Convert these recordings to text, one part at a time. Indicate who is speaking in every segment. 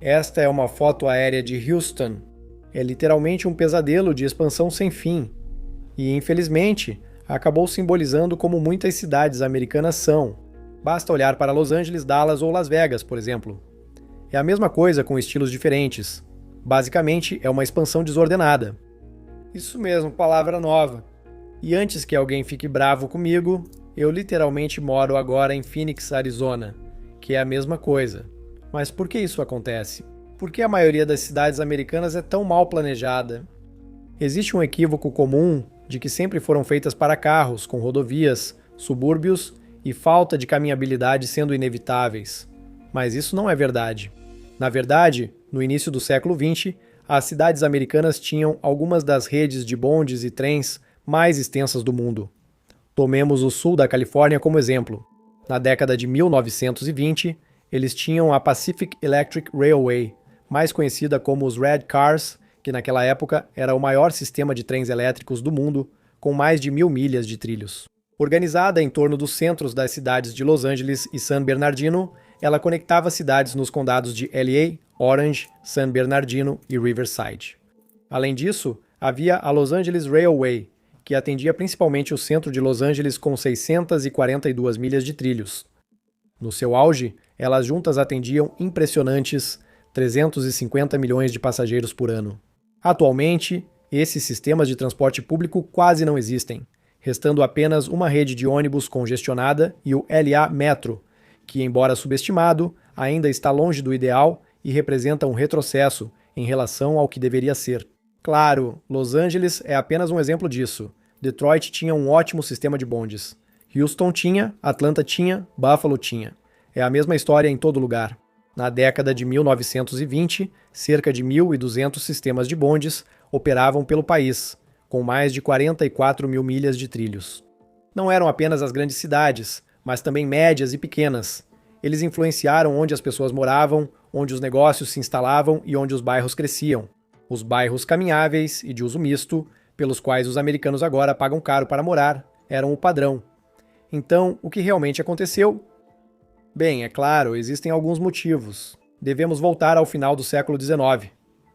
Speaker 1: Esta é uma foto aérea de Houston. É literalmente um pesadelo de expansão sem fim. E, infelizmente, acabou simbolizando como muitas cidades americanas são. Basta olhar para Los Angeles, Dallas ou Las Vegas, por exemplo. É a mesma coisa com estilos diferentes. Basicamente, é uma expansão desordenada. Isso mesmo, palavra nova. E antes que alguém fique bravo comigo, eu literalmente moro agora em Phoenix, Arizona, que é a mesma coisa. Mas por que isso acontece? Por que a maioria das cidades americanas é tão mal planejada? Existe um equívoco comum de que sempre foram feitas para carros, com rodovias, subúrbios e falta de caminhabilidade sendo inevitáveis. Mas isso não é verdade. Na verdade, no início do século XX, as cidades americanas tinham algumas das redes de bondes e trens mais extensas do mundo. Tomemos o sul da Califórnia como exemplo. Na década de 1920, eles tinham a Pacific Electric Railway, mais conhecida como os Red Cars, que naquela época era o maior sistema de trens elétricos do mundo, com mais de 1.000 milhas de trilhos. Organizada em torno dos centros das cidades de Los Angeles e San Bernardino, ela conectava cidades nos condados de LA, Orange, San Bernardino e Riverside. Além disso, havia a Los Angeles Railway, que atendia principalmente o centro de Los Angeles com 642 milhas de trilhos. No seu auge, elas juntas atendiam impressionantes 350 milhões de passageiros por ano. Atualmente, esses sistemas de transporte público quase não existem, restando apenas uma rede de ônibus congestionada e o LA Metro, que, embora subestimado, ainda está longe do ideal e representa um retrocesso em relação ao que deveria ser. Claro, Los Angeles é apenas um exemplo disso. Detroit tinha um ótimo sistema de bondes. Houston tinha, Atlanta tinha, Buffalo tinha. É a mesma história em todo lugar. Na década de 1920, cerca de 1.200 sistemas de bondes operavam pelo país, com mais de 44 mil milhas de trilhos. Não eram apenas as grandes cidades, mas também médias e pequenas. Eles influenciaram onde as pessoas moravam, onde os negócios se instalavam e onde os bairros cresciam. Os bairros caminháveis e de uso misto, pelos quais os americanos agora pagam caro para morar, eram o padrão. Então, o que realmente aconteceu? Bem, é claro, existem alguns motivos. Devemos voltar ao final do século XIX,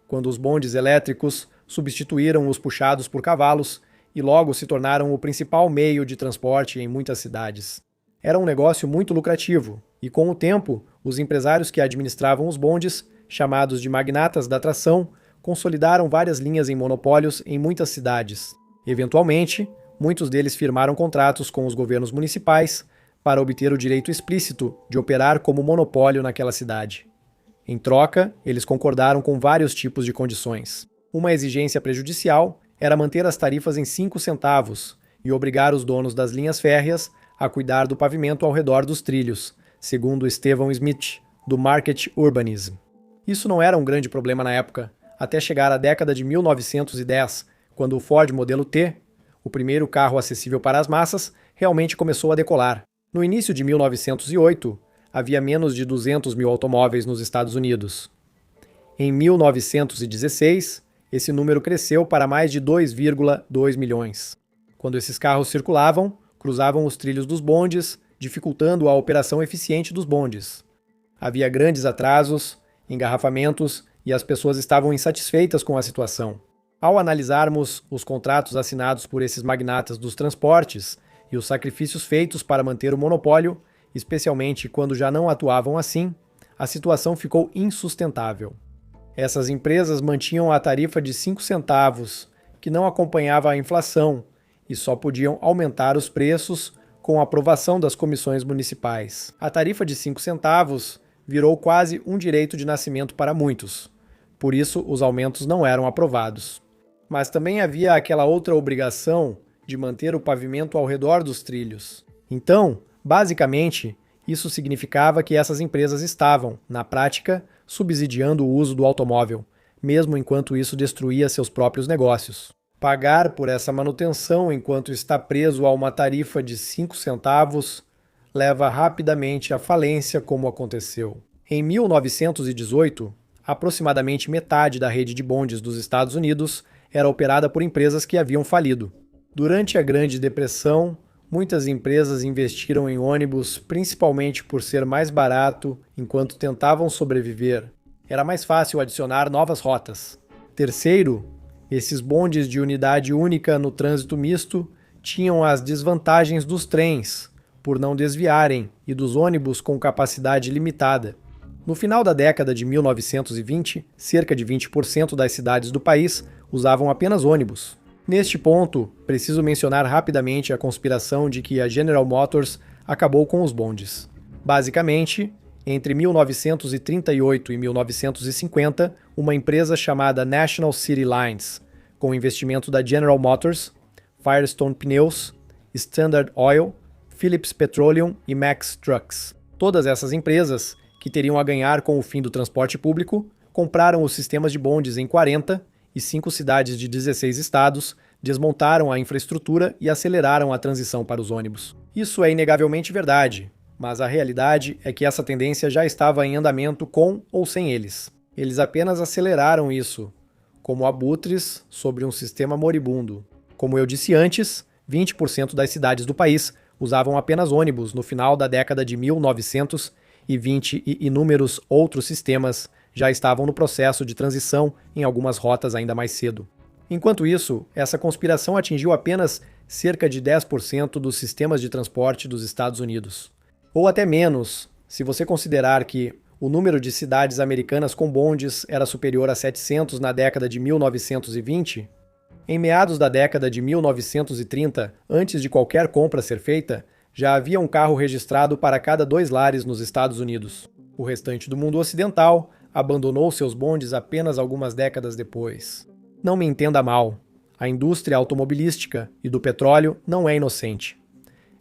Speaker 1: quando os bondes elétricos substituíram os puxados por cavalos e logo se tornaram o principal meio de transporte em muitas cidades. Era um negócio muito lucrativo, e com o tempo, os empresários que administravam os bondes, chamados de magnatas da atração, consolidaram várias linhas em monopólios em muitas cidades. Eventualmente, muitos deles firmaram contratos com os governos municipais para obter o direito explícito de operar como monopólio naquela cidade. Em troca, eles concordaram com vários tipos de condições. Uma exigência prejudicial era manter as tarifas em 5 centavos e obrigar os donos das linhas férreas a cuidar do pavimento ao redor dos trilhos, segundo Stephen Smith, do Market Urbanism. Isso não era um grande problema na época, até chegar à década de 1910, quando o Ford Modelo T, o primeiro carro acessível para as massas, realmente começou a decolar. No início de 1908, havia menos de 200 mil automóveis nos Estados Unidos. Em 1916, esse número cresceu para mais de 2,2 milhões. Quando esses carros circulavam, cruzavam os trilhos dos bondes, dificultando a operação eficiente dos bondes. Havia grandes atrasos, engarrafamentos e as pessoas estavam insatisfeitas com a situação. Ao analisarmos os contratos assinados por esses magnatas dos transportes e os sacrifícios feitos para manter o monopólio, especialmente quando já não atuavam assim, a situação ficou insustentável. Essas empresas mantinham a tarifa de 5 centavos, que não acompanhava a inflação, e só podiam aumentar os preços com a aprovação das comissões municipais. A tarifa de 5 centavos virou quase um direito de nascimento para muitos. Por isso, os aumentos não eram aprovados. Mas também havia aquela outra obrigação de manter o pavimento ao redor dos trilhos. Então, basicamente, isso significava que essas empresas estavam, na prática, subsidiando o uso do automóvel, mesmo enquanto isso destruía seus próprios negócios. Pagar por essa manutenção enquanto está preso a uma tarifa de 5 centavos leva rapidamente à falência, como aconteceu. Em 1918, aproximadamente metade da rede de bondes dos Estados Unidos era operada por empresas que haviam falido. Durante a Grande Depressão, muitas empresas investiram em ônibus principalmente por ser mais barato enquanto tentavam sobreviver. Era mais fácil adicionar novas rotas. Terceiro, esses bondes de unidade única no trânsito misto tinham as desvantagens dos trens, por não desviarem, e dos ônibus com capacidade limitada. No final da década de 1920, cerca de 20% das cidades do país usavam apenas ônibus. Neste ponto, preciso mencionar rapidamente a conspiração de que a General Motors acabou com os bondes. Basicamente, entre 1938 e 1950, uma empresa chamada National City Lines, com investimento da General Motors, Firestone Pneus, Standard Oil, Phillips Petroleum e Max Trucks. Todas essas empresas, que teriam a ganhar com o fim do transporte público, compraram os sistemas de bondes em 40 e 5 cidades de 16 estados, desmontaram a infraestrutura e aceleraram a transição para os ônibus. Isso é inegavelmente verdade, mas a realidade é que essa tendência já estava em andamento com ou sem eles. Eles apenas aceleraram isso, como abutres sobre um sistema moribundo. Como eu disse antes, 20% das cidades do país usavam apenas ônibus no final da década de 1920 e inúmeros outros sistemas já estavam no processo de transição em algumas rotas ainda mais cedo. Enquanto isso, essa conspiração atingiu apenas cerca de 10% dos sistemas de transporte dos Estados Unidos. Ou até menos, se você considerar que o número de cidades americanas com bondes era superior a 700 na década de 1920, em meados da década de 1930, antes de qualquer compra ser feita, já havia um carro registrado para cada 2 lares nos Estados Unidos. O restante do mundo ocidental abandonou seus bondes apenas algumas décadas depois. Não me entenda mal, a indústria automobilística e do petróleo não é inocente.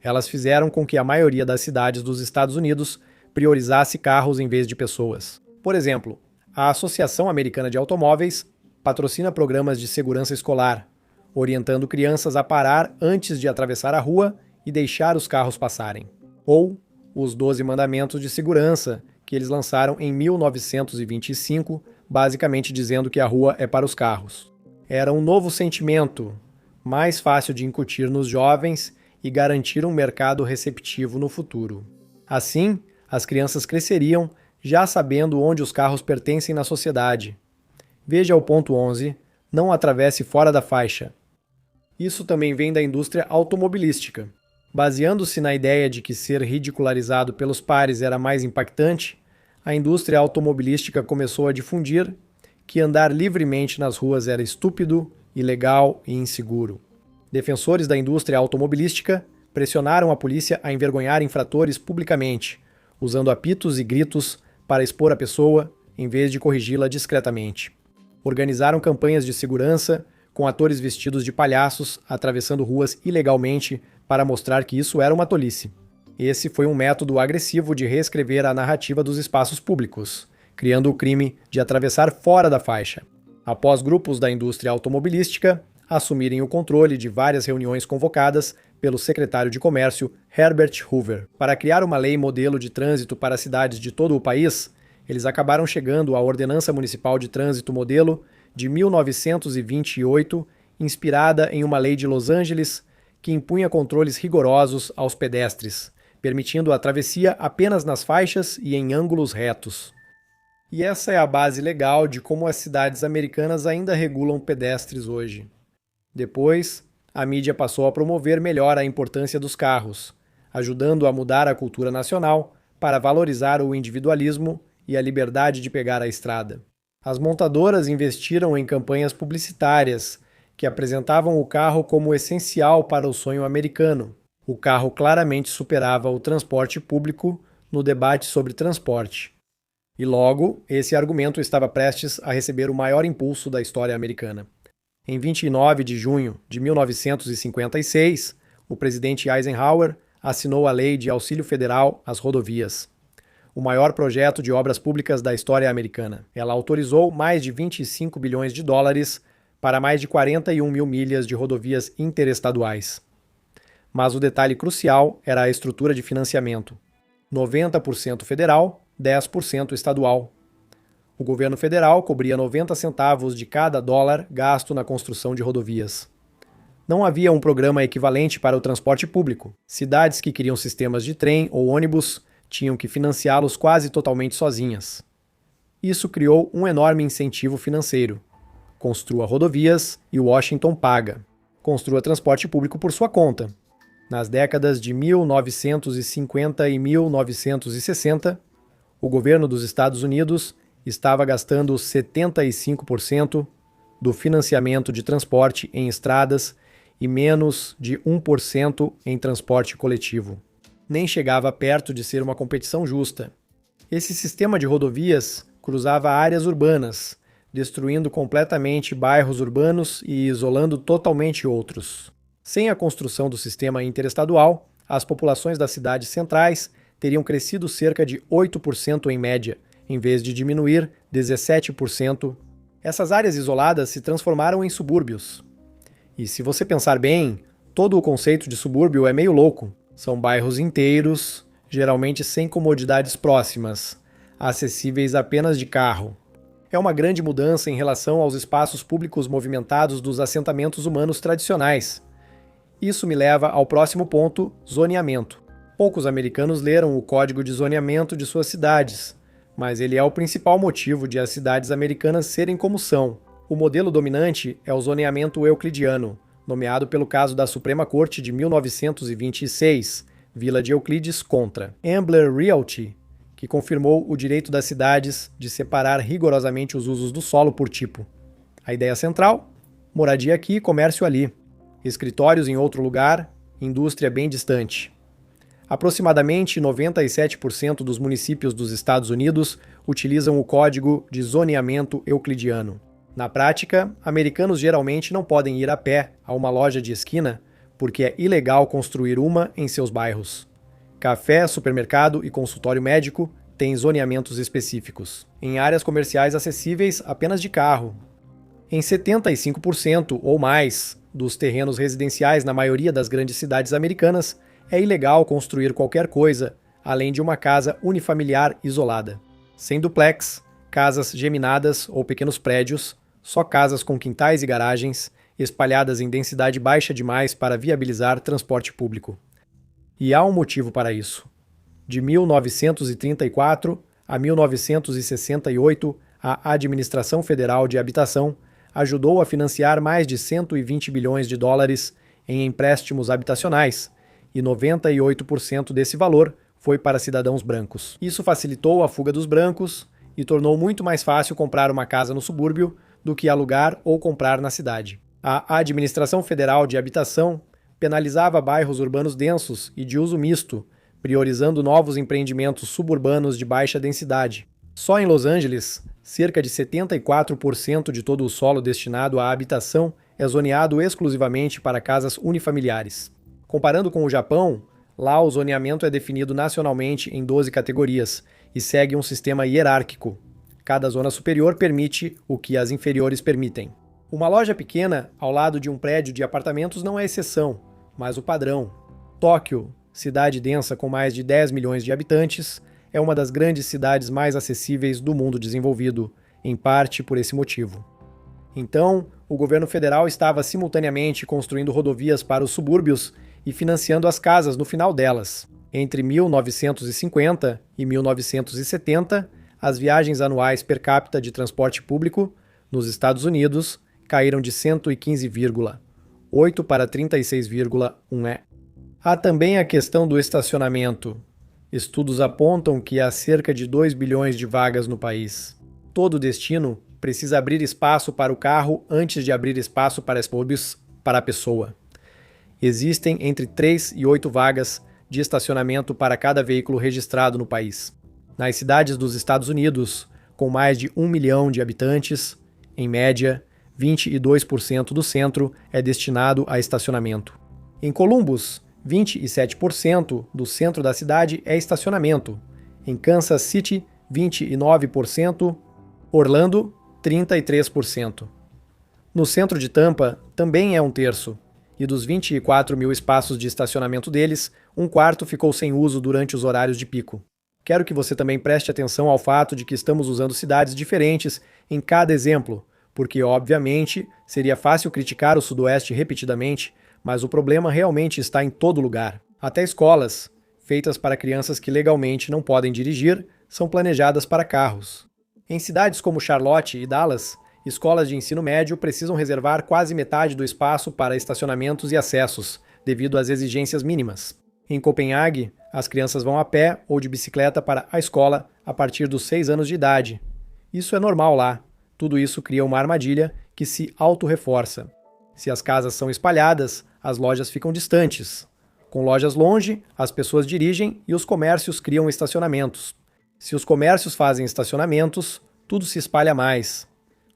Speaker 1: Elas fizeram com que a maioria das cidades dos Estados Unidos priorizasse carros em vez de pessoas. Por exemplo, a Associação Americana de Automóveis patrocina programas de segurança escolar, orientando crianças a parar antes de atravessar a rua e deixar os carros passarem. Ou os 12 Mandamentos de Segurança, que eles lançaram em 1925, basicamente dizendo que a rua é para os carros. Era um novo sentimento, mais fácil de incutir nos jovens e garantir um mercado receptivo no futuro. Assim, as crianças cresceriam já sabendo onde os carros pertencem na sociedade. Veja o ponto 11, não atravesse fora da faixa. Isso também vem da indústria automobilística. Baseando-se na ideia de que ser ridicularizado pelos pares era mais impactante, a indústria automobilística começou a difundir que andar livremente nas ruas era estúpido, ilegal e inseguro. Defensores da indústria automobilística pressionaram a polícia a envergonhar infratores publicamente, usando apitos e gritos para expor a pessoa, em vez de corrigi-la discretamente. Organizaram campanhas de segurança, com atores vestidos de palhaços atravessando ruas ilegalmente para mostrar que isso era uma tolice. Esse foi um método agressivo de reescrever a narrativa dos espaços públicos, criando o crime de atravessar fora da faixa. Após grupos da indústria automobilística assumirem o controle de várias reuniões convocadas pelo secretário de Comércio Herbert Hoover para criar uma lei modelo de trânsito para cidades de todo o país, eles acabaram chegando à Ordenança Municipal de Trânsito Modelo de 1928, inspirada em uma lei de Los Angeles que impunha controles rigorosos aos pedestres, permitindo a travessia apenas nas faixas e em ângulos retos. E essa é a base legal de como as cidades americanas ainda regulam pedestres hoje. Depois, a mídia passou a promover melhor a importância dos carros, ajudando a mudar a cultura nacional para valorizar o individualismo e a liberdade de pegar a estrada. As montadoras investiram em campanhas publicitárias que apresentavam o carro como essencial para o sonho americano. O carro claramente superava o transporte público no debate sobre transporte. E logo, esse argumento estava prestes a receber o maior impulso da história americana. Em 29 de junho de 1956, o presidente Eisenhower assinou a Lei de Auxílio Federal às Rodovias, o maior projeto de obras públicas da história americana. Ela autorizou mais de 25 bilhões de dólares para mais de 41 mil milhas de rodovias interestaduais. Mas o detalhe crucial era a estrutura de financiamento. 90% federal, 10% estadual. O governo federal cobria 90 centavos de cada dólar gasto na construção de rodovias. Não havia um programa equivalente para o transporte público. Cidades que queriam sistemas de trem ou ônibus tinham que financiá-los quase totalmente sozinhas. Isso criou um enorme incentivo financeiro. Construa rodovias e Washington paga. Construa transporte público por sua conta. Nas décadas de 1950 e 1960, o governo dos Estados Unidos estava gastando 75% do financiamento de transporte em estradas e menos de 1% em transporte coletivo. Nem chegava perto de ser uma competição justa. Esse sistema de rodovias cruzava áreas urbanas, destruindo completamente bairros urbanos e isolando totalmente outros. Sem a construção do sistema interestadual, as populações das cidades centrais teriam crescido cerca de 8% em média, em vez de diminuir 17%. Essas áreas isoladas se transformaram em subúrbios. E se você pensar bem, todo o conceito de subúrbio é meio louco. São bairros inteiros, geralmente sem comodidades próximas, acessíveis apenas de carro. É uma grande mudança em relação aos espaços públicos movimentados dos assentamentos humanos tradicionais. Isso me leva ao próximo ponto, zoneamento. Poucos americanos leram o código de zoneamento de suas cidades, mas ele é o principal motivo de as cidades americanas serem como são. O modelo dominante é o zoneamento euclidiano, nomeado pelo caso da Suprema Corte de 1926, Vila de Euclides contra Ambler Realty, que confirmou o direito das cidades de separar rigorosamente os usos do solo por tipo. A ideia central? Moradia aqui, comércio ali. Escritórios em outro lugar, indústria bem distante. Aproximadamente 97% dos municípios dos Estados Unidos utilizam o código de zoneamento euclidiano. Na prática, americanos geralmente não podem ir a pé a uma loja de esquina porque é ilegal construir uma em seus bairros. Café, supermercado e consultório médico têm zoneamentos específicos. Em áreas comerciais acessíveis apenas de carro. Em 75% ou mais dos terrenos residenciais na maioria das grandes cidades americanas, é ilegal construir qualquer coisa além de uma casa unifamiliar isolada. Sem duplex, casas geminadas ou pequenos prédios, só casas com quintais e garagens, espalhadas em densidade baixa demais para viabilizar transporte público. E há um motivo para isso. De 1934 a 1968, a Administração Federal de Habitação ajudou a financiar mais de 120 bilhões de dólares em empréstimos habitacionais, e 98% desse valor foi para cidadãos brancos. Isso facilitou a fuga dos brancos e tornou muito mais fácil comprar uma casa no subúrbio do que alugar ou comprar na cidade. A Administração Federal de Habitação penalizava bairros urbanos densos e de uso misto, priorizando novos empreendimentos suburbanos de baixa densidade. Só em Los Angeles, cerca de 74% de todo o solo destinado à habitação é zoneado exclusivamente para casas unifamiliares. Comparando com o Japão, lá o zoneamento é definido nacionalmente em 12 categorias e segue um sistema hierárquico. Cada zona superior permite o que as inferiores permitem. Uma loja pequena ao lado de um prédio de apartamentos não é exceção, mas o padrão. Tóquio, cidade densa com mais de 10 milhões de habitantes, é uma das grandes cidades mais acessíveis do mundo desenvolvido, em parte por esse motivo. Então, o governo federal estava simultaneamente construindo rodovias para os subúrbios e financiando as casas no final delas. Entre 1950 e 1970, as viagens anuais per capita de transporte público nos Estados Unidos caíram de 115,8 para 36,1. Há também a questão do estacionamento. Estudos apontam que há cerca de 2 bilhões de vagas no país. Todo destino precisa abrir espaço para o carro antes de abrir espaço para a pessoa. Existem entre 3 e 8 vagas de estacionamento para cada veículo registrado no país. Nas cidades dos Estados Unidos, com mais de 1 milhão de habitantes, em média, 22% do centro é destinado a estacionamento. Em Columbus, 27% do centro da cidade é estacionamento. Em Kansas City, 29%. Orlando, 33%. No centro de Tampa, também é 1/3. E dos 24 mil espaços de estacionamento deles, 1/4 ficou sem uso durante os horários de pico. Quero que você também preste atenção ao fato de que estamos usando cidades diferentes em cada exemplo, porque, obviamente, seria fácil criticar o Sudoeste repetidamente, mas o problema realmente está em todo lugar. Até escolas, feitas para crianças que legalmente não podem dirigir, são planejadas para carros. Em cidades como Charlotte e Dallas, escolas de ensino médio precisam reservar quase metade do espaço para estacionamentos e acessos, devido às exigências mínimas. Em Copenhague, as crianças vão a pé ou de bicicleta para a escola a partir dos 6 anos de idade. Isso é normal lá. Tudo isso cria uma armadilha que se autorreforça. Se as casas são espalhadas, as lojas ficam distantes. Com lojas longe, as pessoas dirigem e os comércios criam estacionamentos. Se os comércios fazem estacionamentos, tudo se espalha mais.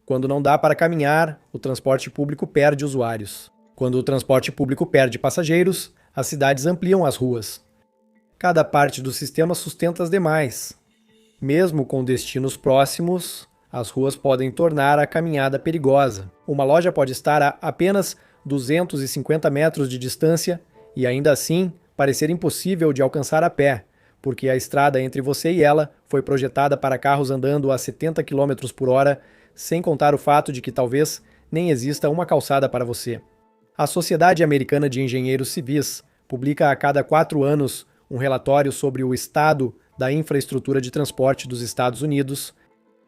Speaker 1: Quando não dá para caminhar, o transporte público perde usuários. Quando o transporte público perde passageiros, as cidades ampliam as ruas. Cada parte do sistema sustenta as demais. Mesmo com destinos próximos, as ruas podem tornar a caminhada perigosa. Uma loja pode estar a apenas 250 metros de distância e ainda assim parecer impossível de alcançar a pé, porque a estrada entre você e ela foi projetada para carros andando a 70 km por hora, sem contar o fato de que talvez nem exista uma calçada para você. A Sociedade Americana de Engenheiros Civis publica a cada 4 anos um relatório sobre o estado da infraestrutura de transporte dos Estados Unidos.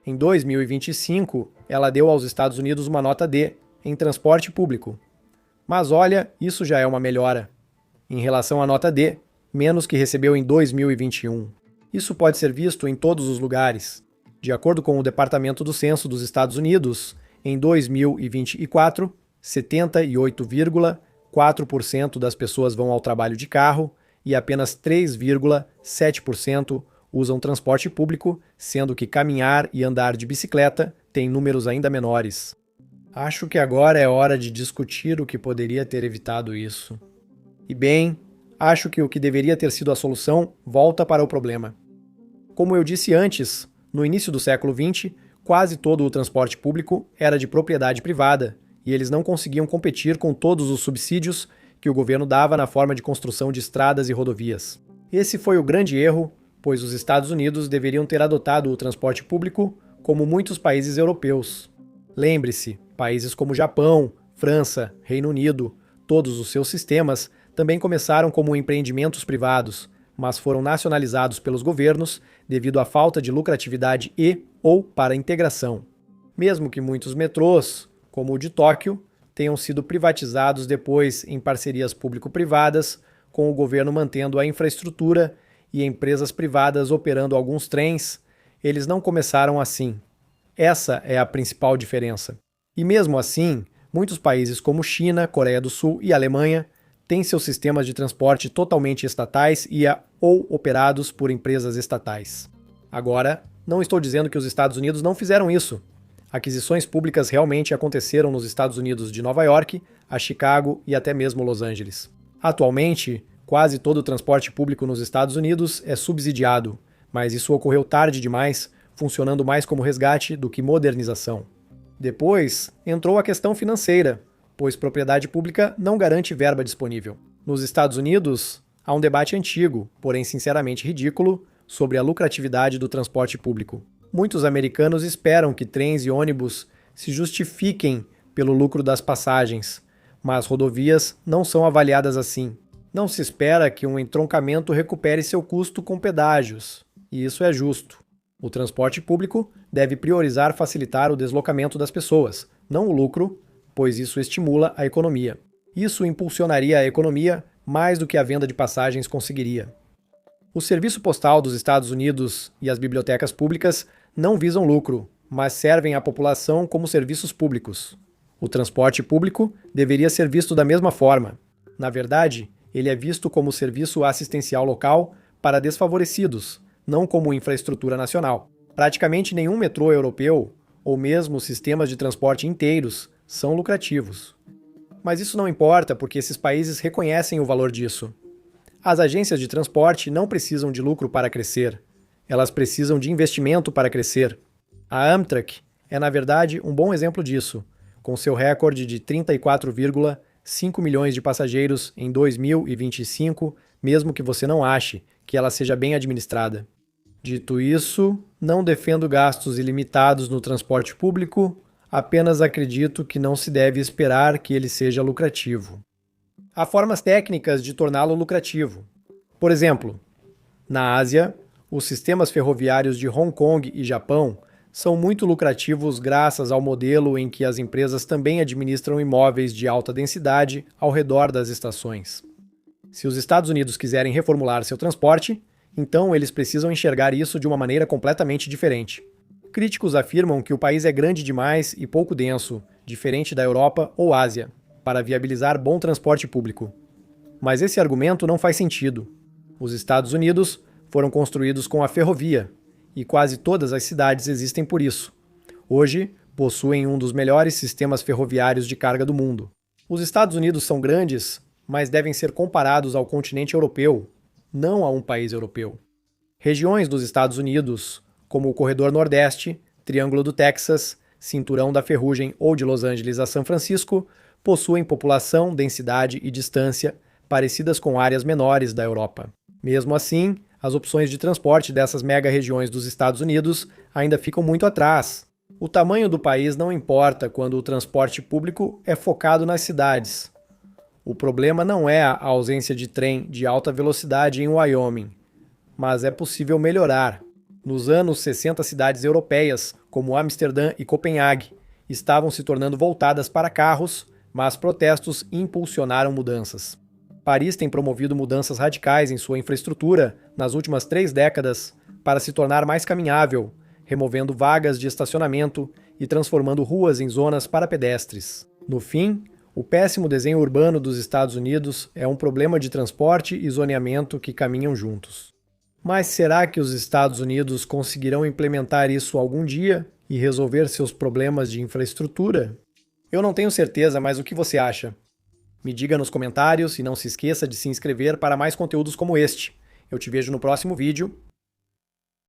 Speaker 1: Em 2025, ela deu aos Estados Unidos uma nota D em transporte público. Mas olha, isso já é uma melhora. Em relação à nota D, menos que recebeu em 2021. Isso pode ser visto em todos os lugares. De acordo com o Departamento do Censo dos Estados Unidos, em 2024, 78,4% das pessoas vão ao trabalho de carro e apenas 3,7% usam transporte público, sendo que caminhar e andar de bicicleta têm números ainda menores. Acho que agora é hora de discutir o que poderia ter evitado isso. E bem, acho que o que deveria ter sido a solução volta para o problema. Como eu disse antes, no início do século XX, quase todo o transporte público era de propriedade privada e eles não conseguiam competir com todos os subsídios que o governo dava na forma de construção de estradas e rodovias. Esse foi o grande erro, pois os Estados Unidos deveriam ter adotado o transporte público como muitos países europeus. Lembre-se, países como Japão, França, Reino Unido, todos os seus sistemas também começaram como empreendimentos privados, mas foram nacionalizados pelos governos devido à falta de lucratividade ou para integração. Mesmo que muitos metrôs, como o de Tóquio, tenham sido privatizados depois em parcerias público-privadas, com o governo mantendo a infraestrutura e empresas privadas operando alguns trens, eles não começaram assim. Essa é a principal diferença. E mesmo assim, muitos países como China, Coreia do Sul e Alemanha têm seus sistemas de transporte totalmente estatais ou operados por empresas estatais. Agora, não estou dizendo que os Estados Unidos não fizeram isso. Aquisições públicas realmente aconteceram nos Estados Unidos de Nova York, a Chicago e até mesmo Los Angeles. Atualmente, quase todo o transporte público nos Estados Unidos é subsidiado, mas isso ocorreu tarde demais, funcionando mais como resgate do que modernização. Depois, entrou a questão financeira, pois propriedade pública não garante verba disponível. Nos Estados Unidos, há um debate antigo, porém sinceramente ridículo, sobre a lucratividade do transporte público. Muitos americanos esperam que trens e ônibus se justifiquem pelo lucro das passagens, mas rodovias não são avaliadas assim. Não se espera que um entroncamento recupere seu custo com pedágios, e isso é justo. O transporte público deve priorizar facilitar o deslocamento das pessoas, não o lucro, pois isso estimula a economia. Isso impulsionaria a economia mais do que a venda de passagens conseguiria. O Serviço Postal dos Estados Unidos e as bibliotecas públicas não visam lucro, mas servem à população como serviços públicos. O transporte público deveria ser visto da mesma forma. Na verdade, ele é visto como serviço assistencial local para desfavorecidos, não como infraestrutura nacional. Praticamente nenhum metrô europeu, ou mesmo sistemas de transporte inteiros, são lucrativos. Mas isso não importa porque esses países reconhecem o valor disso. As agências de transporte não precisam de lucro para crescer. Elas precisam de investimento para crescer. A Amtrak é, na verdade, um bom exemplo disso, com seu recorde de 34,5 milhões de passageiros em 2025, mesmo que você não ache que ela seja bem administrada. Dito isso, não defendo gastos ilimitados no transporte público, apenas acredito que não se deve esperar que ele seja lucrativo. Há formas técnicas de torná-lo lucrativo. Por exemplo, na Ásia, os sistemas ferroviários de Hong Kong e Japão são muito lucrativos graças ao modelo em que as empresas também administram imóveis de alta densidade ao redor das estações. Se os Estados Unidos quiserem reformular seu transporte, então eles precisam enxergar isso de uma maneira completamente diferente. Críticos afirmam que o país é grande demais e pouco denso, diferente da Europa ou Ásia, para viabilizar bom transporte público. Mas esse argumento não faz sentido. Os Estados Unidos foram construídos com a ferrovia, e quase todas as cidades existem por isso. Hoje, possuem um dos melhores sistemas ferroviários de carga do mundo. Os Estados Unidos são grandes, mas devem ser comparados ao continente europeu, não a um país europeu. Regiões dos Estados Unidos, como o Corredor Nordeste, Triângulo do Texas, Cinturão da Ferrugem ou de Los Angeles a São Francisco, possuem população, densidade e distância parecidas com áreas menores da Europa. Mesmo assim, as opções de transporte dessas mega-regiões dos Estados Unidos ainda ficam muito atrás. O tamanho do país não importa quando o transporte público é focado nas cidades. O problema não é a ausência de trem de alta velocidade em Wyoming, mas é possível melhorar. Nos anos 60, cidades europeias, como Amsterdã e Copenhague, estavam se tornando voltadas para carros, mas protestos impulsionaram mudanças. Paris tem promovido mudanças radicais em sua infraestrutura nas últimas 3 décadas para se tornar mais caminhável, removendo vagas de estacionamento e transformando ruas em zonas para pedestres. No fim, o péssimo desenho urbano dos Estados Unidos é um problema de transporte e zoneamento que caminham juntos. Mas será que os Estados Unidos conseguirão implementar isso algum dia e resolver seus problemas de infraestrutura? Eu não tenho certeza, mas o que você acha? Me diga nos comentários e não se esqueça de se inscrever para mais conteúdos como este. Eu te vejo no próximo vídeo.